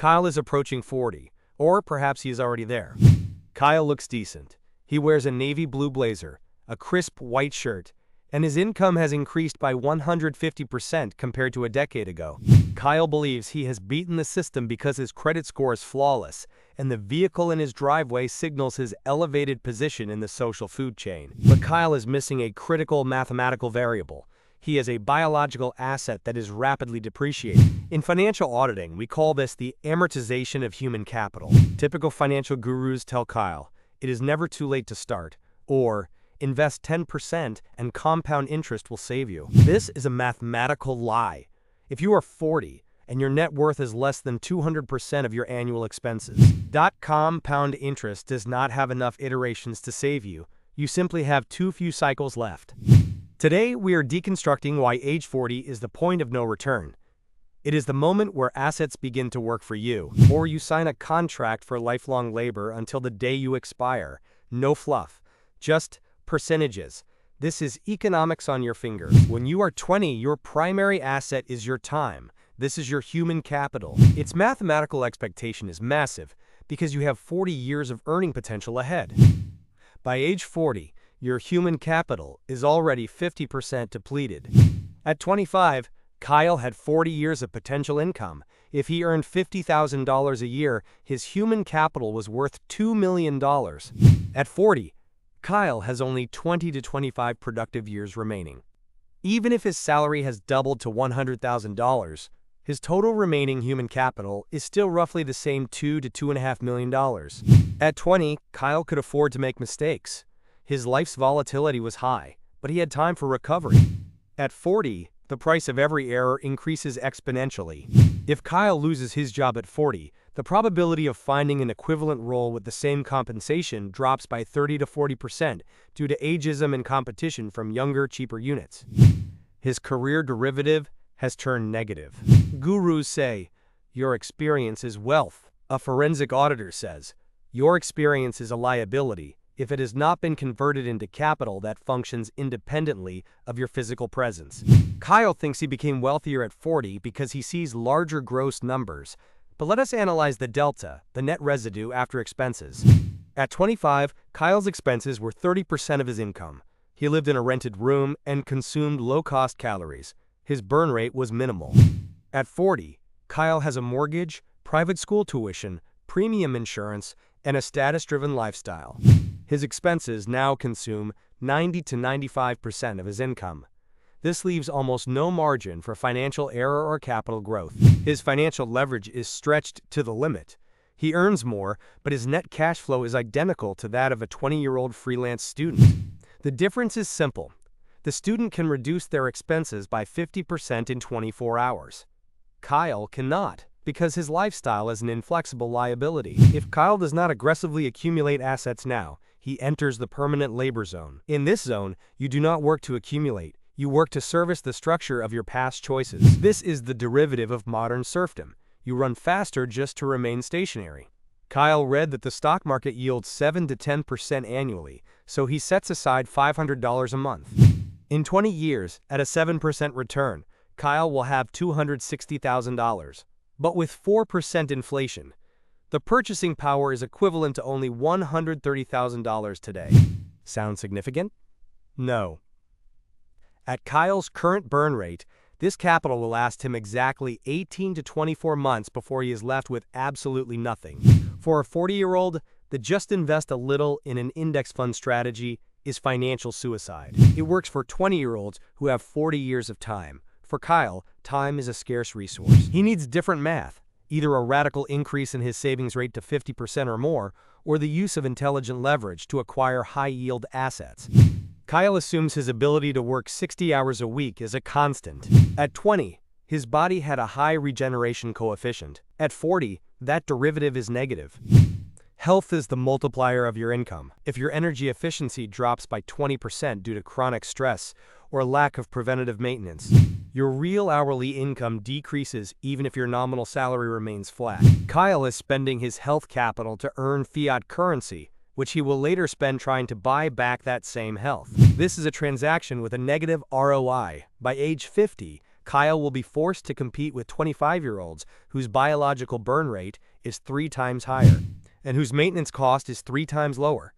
Kyle is approaching 40, or perhaps he is already there. Kyle looks decent. He wears a navy blue blazer, a crisp white shirt, and his income has increased by 150% compared to a decade ago. Kyle believes he has beaten the system because his credit score is flawless, and the vehicle in his driveway signals his elevated position in the social food chain. But Kyle is missing a critical mathematical variable. He is a biological asset that is rapidly depreciating. In financial auditing, we call this the amortization of human capital. Typical financial gurus tell Kyle, it is never too late to start, or invest 10% and compound interest will save you. This is a mathematical lie. If you are 40 and your net worth is less than 200% of your annual expenses, compound interest does not have enough iterations to save you. You simply have too few cycles left. Today, we are deconstructing why age 40 is the point of no return. It is the moment where assets begin to work for you, or you sign a contract for lifelong labor until the day you expire. No fluff, just percentages. This is economics on your fingers. When you are 20, your primary asset is your time. This is your human capital. Its mathematical expectation is massive because you have 40 years of earning potential ahead. By age 40, your human capital is already 50% depleted. At 25, Kyle had 40 years of potential income. If he earned $50,000 a year, his human capital was worth $2 million. At 40, Kyle has only 20 to 25 productive years remaining. Even if his salary has doubled to $100,000, his total remaining human capital is still roughly the same $2 to $2.5 million. At 20, Kyle could afford to make mistakes. His life's volatility was high, but he had time for recovery. At 40, the price of every error increases exponentially. If Kyle loses his job at 40, the probability of finding an equivalent role with the same compensation drops by 30 to 40% due to ageism and competition from younger, cheaper units. His career derivative has turned negative. Gurus say, your experience is wealth. A forensic auditor says, your experience is a liability if it has not been converted into capital that functions independently of your physical presence. Kyle thinks he became wealthier at 40 because he sees larger gross numbers. But let us analyze the delta, the net residue after expenses. At 25, Kyle's expenses were 30% of his income. He lived in a rented room and consumed low-cost calories. His burn rate was minimal. At 40, Kyle has a mortgage, private school tuition, premium insurance, and a status-driven lifestyle. His expenses now consume 90 to 95% of his income. This leaves almost no margin for financial error or capital growth. His financial leverage is stretched to the limit. He earns more, but his net cash flow is identical to that of a 20-year-old freelance student. The difference is simple. The student can reduce their expenses by 50% in 24 hours. Kyle cannot, because his lifestyle is an inflexible liability. If Kyle does not aggressively accumulate assets now, he enters the permanent labor zone. In this zone, you do not work to accumulate. You work to service the structure of your past choices. This is the derivative of modern serfdom. You run faster just to remain stationary. Kyle read that the stock market yields 7 to 10% annually, so he sets aside $500 a month. In 20 years, at a 7% return, Kyle will have $260,000. But with 4% inflation, the purchasing power is equivalent to only $130,000 today. Sound significant? No. At Kyle's current burn rate, this capital will last him exactly 18 to 24 months before he is left with absolutely nothing. For a 40-year-old, the just invest a little in an index fund strategy is financial suicide. It works for 20-year-olds who have 40 years of time. For Kyle, time is a scarce resource. He needs different math, either a radical increase in his savings rate to 50% or more, or the use of intelligent leverage to acquire high-yield assets. Kyle assumes his ability to work 60 hours a week is a constant. At 20, his body had a high regeneration coefficient. At 40, that derivative is negative. Health is the multiplier of your income. If your energy efficiency drops by 20% due to chronic stress or lack of preventative maintenance, your real hourly income decreases even if your nominal salary remains flat. Kyle is spending his health capital to earn fiat currency, which he will later spend trying to buy back that same health. This is a transaction with a negative ROI. By age 50, Kyle will be forced to compete with 25-year-olds whose biological burn rate is 3 times higher and whose maintenance cost is 3 times lower.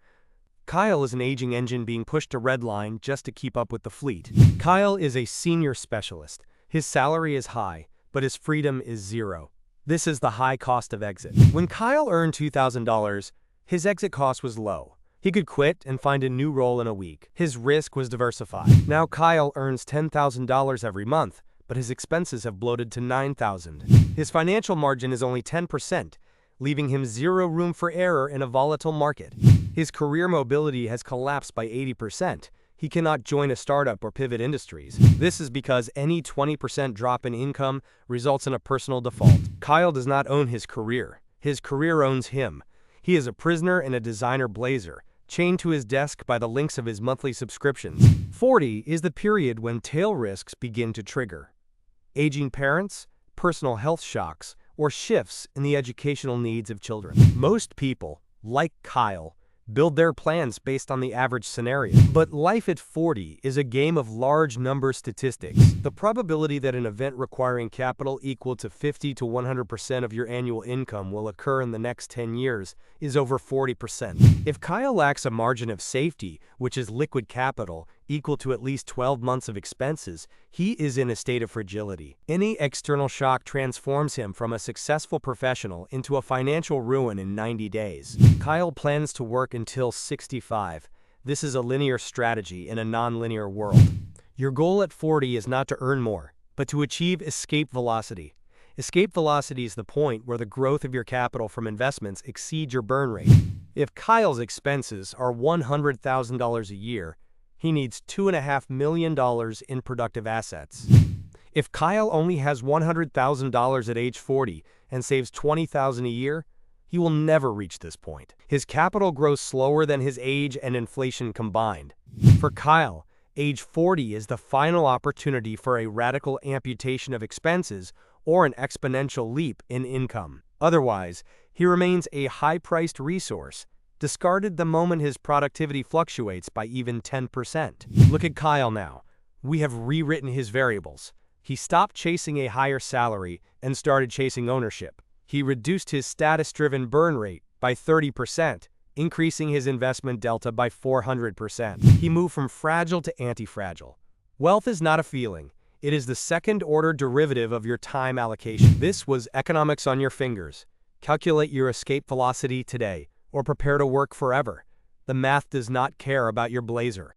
Kyle is an aging engine being pushed to redline just to keep up with the fleet. Kyle is a senior specialist. His salary is high, but his freedom is zero. This is the high cost of exit. When Kyle earned $2,000, his exit cost was low. He could quit and find a new role in a week. His risk was diversified. Now Kyle earns $10,000 every month, but his expenses have bloated to $9,000. His financial margin is only 10%, leaving him zero room for error in a volatile market. His career mobility has collapsed by 80%. He cannot join a startup or pivot industries. This is because any 20% drop in income results in a personal default. Kyle does not own his career. His career owns him. He is a prisoner in a designer blazer, chained to his desk by the links of his monthly subscriptions. 40 is the period when tail risks begin to trigger. Aging parents, personal health shocks, or shifts in the educational needs of children. Most people, like Kyle, build their plans based on the average scenario. But life at 40 is a game of large number statistics. The probability that an event requiring capital equal to 50 to 100% of your annual income will occur in the next 10 years is over 40%. If Kyle lacks a margin of safety, which is liquid capital, equal to at least 12 months of expenses, he is in a state of fragility. Any external shock transforms him from a successful professional into a financial ruin in 90 days. Kyle plans to work until 65. This is a linear strategy in a non-linear world. Your goal at 40 is not to earn more, but to achieve escape velocity. Escape velocity is the point where the growth of your capital from investments exceeds your burn rate. If Kyle's expenses are $100,000 a year, he needs $2.5 million in productive assets. If Kyle only has $100,000 at age 40 and saves $20,000 a year, he will never reach this point. His capital grows slower than his age and inflation combined. For Kyle, age 40 is the final opportunity for a radical amputation of expenses or an exponential leap in income. Otherwise, he remains a high-priced resource, discarded the moment his productivity fluctuates by even 10%. Look at Kyle now. We have rewritten his variables. He stopped chasing a higher salary and started chasing ownership. He reduced his status-driven burn rate by 30%, increasing his investment delta by 400%. He moved from fragile to anti-fragile. Wealth is not a feeling. It is the second-order derivative of your time allocation. This was Economics on Your Fingers. Calculate your escape velocity today, or prepare to work forever. The math does not care about your blazer.